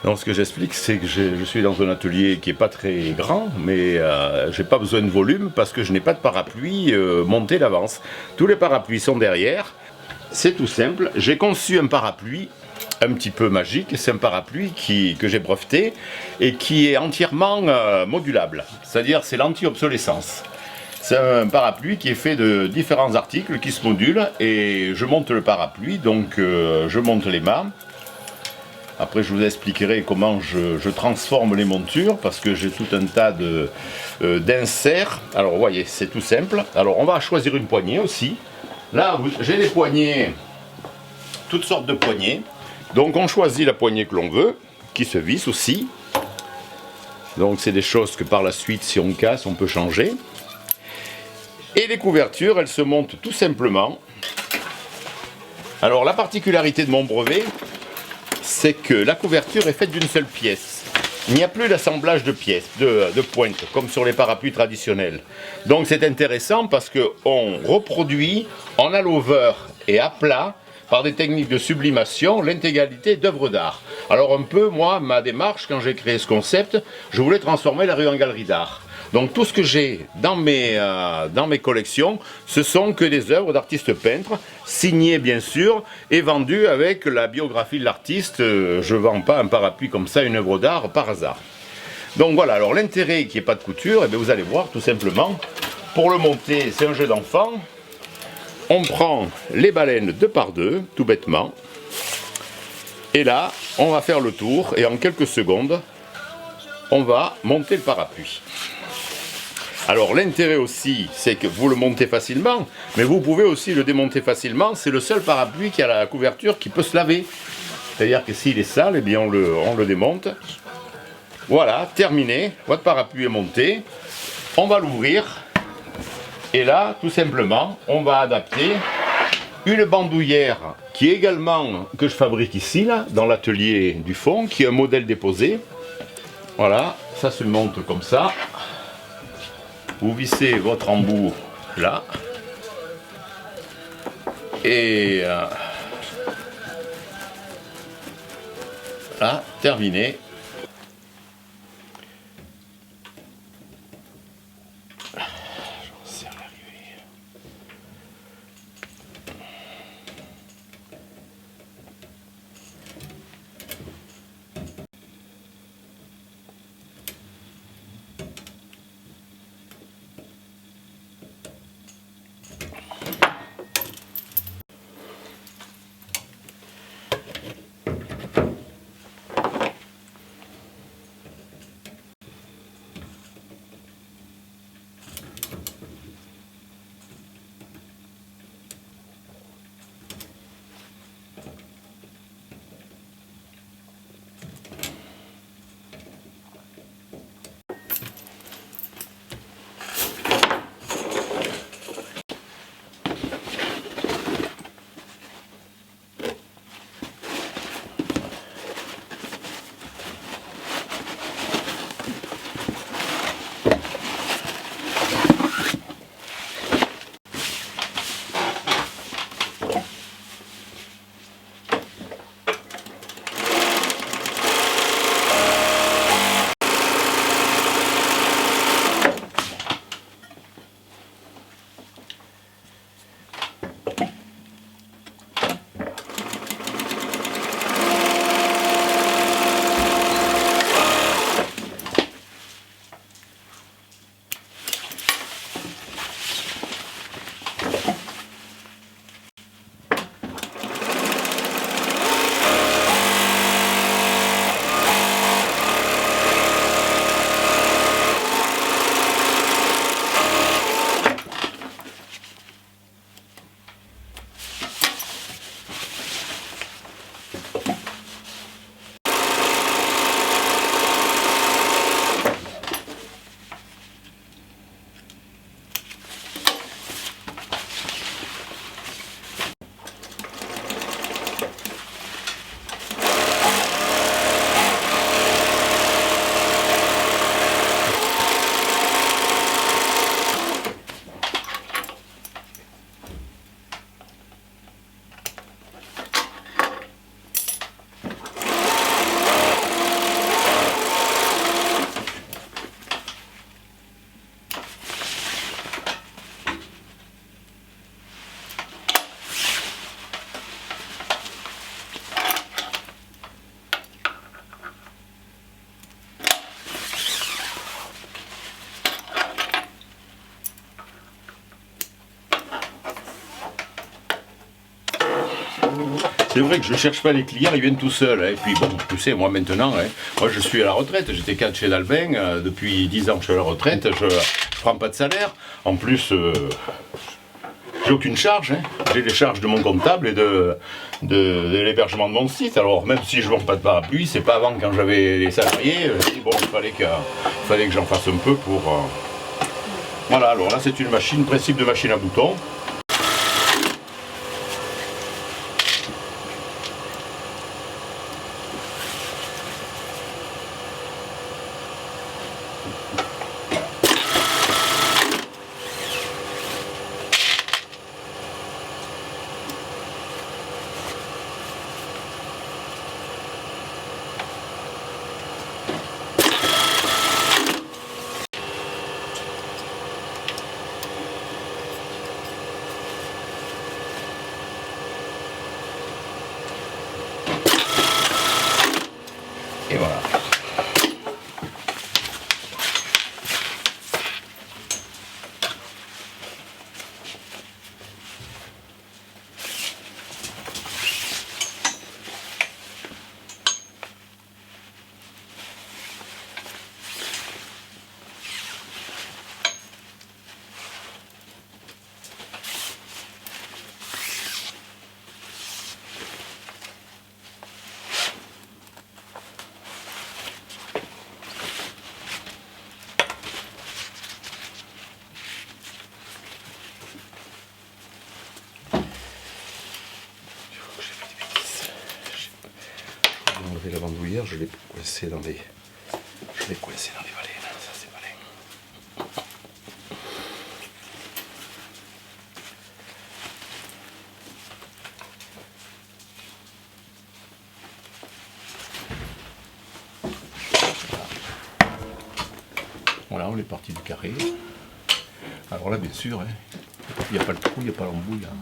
Donc ce que j'explique, c'est que je suis dans un atelier qui n'est pas très grand, mais j'ai pas besoin de volume parce que je n'ai pas de parapluie monté d'avance. Tous les parapluies sont derrière. C'est tout simple. J'ai conçu un parapluie un petit peu magique. C'est un parapluie que j'ai breveté et qui est entièrement modulable. C'est-à-dire c'est l'anti-obsolescence. C'est un parapluie qui est fait de différents articles qui se modulent et je monte le parapluie, donc je monte les mâts. Après je vous expliquerai comment je transforme les montures parce que j'ai tout un tas d'inserts. Alors vous voyez, c'est tout simple. Alors on va choisir une poignée aussi. Là j'ai des poignées, toutes sortes de poignées. Donc on choisit la poignée que l'on veut, qui se visse aussi. Donc c'est des choses que par la suite, si on casse, on peut changer. Et les couvertures, elles se montent tout simplement. Alors la particularité de mon brevet, c'est que la couverture est faite d'une seule pièce. Il n'y a plus d'assemblage de pièces, de pointes, comme sur les parapluies traditionnels. Donc c'est intéressant parce qu'on reproduit en à l'over et à plat, par des techniques de sublimation, l'intégralité d'œuvres d'art. Alors un peu, moi, ma démarche, quand j'ai créé ce concept, je voulais transformer la rue en galerie d'art. Donc tout ce que j'ai dans mes collections, ce sont que des œuvres d'artistes peintres, signées bien sûr, et vendues avec la biographie de l'artiste. Je ne vends pas un parapluie comme ça, une œuvre d'art par hasard. Donc voilà, alors l'intérêt qu'il n'y ait pas de couture, eh bien, vous allez voir tout simplement, pour le monter, c'est un jeu d'enfant. On prend les baleines 2 par 2, tout bêtement, et là, on va faire le tour, et en quelques secondes, on va monter le parapluie. Alors l'intérêt aussi, c'est que vous le montez facilement, mais vous pouvez aussi le démonter facilement. C'est le seul parapluie qui a la couverture qui peut se laver. C'est-à-dire que s'il est sale, eh bien on le démonte. Voilà, terminé, votre parapluie est monté. On va l'ouvrir. Et là, tout simplement, on va adapter une bandoulière qui est également, que je fabrique ici, là, dans l'atelier du fond, qui est un modèle déposé. Voilà, ça se monte comme ça. Vous vissez votre embout là. Et là, terminé. C'est vrai que je ne cherche pas les clients, ils viennent tout seuls. Hein. Et puis bon, tu sais, moi maintenant, hein, moi je suis à la retraite, j'étais cadre chez Dalbin, depuis 10 ans je suis à la retraite, je ne prends pas de salaire. En plus, j'ai aucune charge, hein. J'ai les charges de mon comptable et de l'hébergement de mon site. Alors même si je ne vends pas de parapluie, c'est pas avant quand j'avais les salariés, bon, il fallait que j'en fasse un peu pour... Voilà, alors là c'est une machine, principe de machine à boutons. Et voilà. Enlever la bandoulière, je l'ai coincé dans les valets, ça c'est malin. Voilà, on est parti du carré. Alors là, bien sûr, hein, il n'y a pas le trou, il n'y a pas l'embouille. Hein.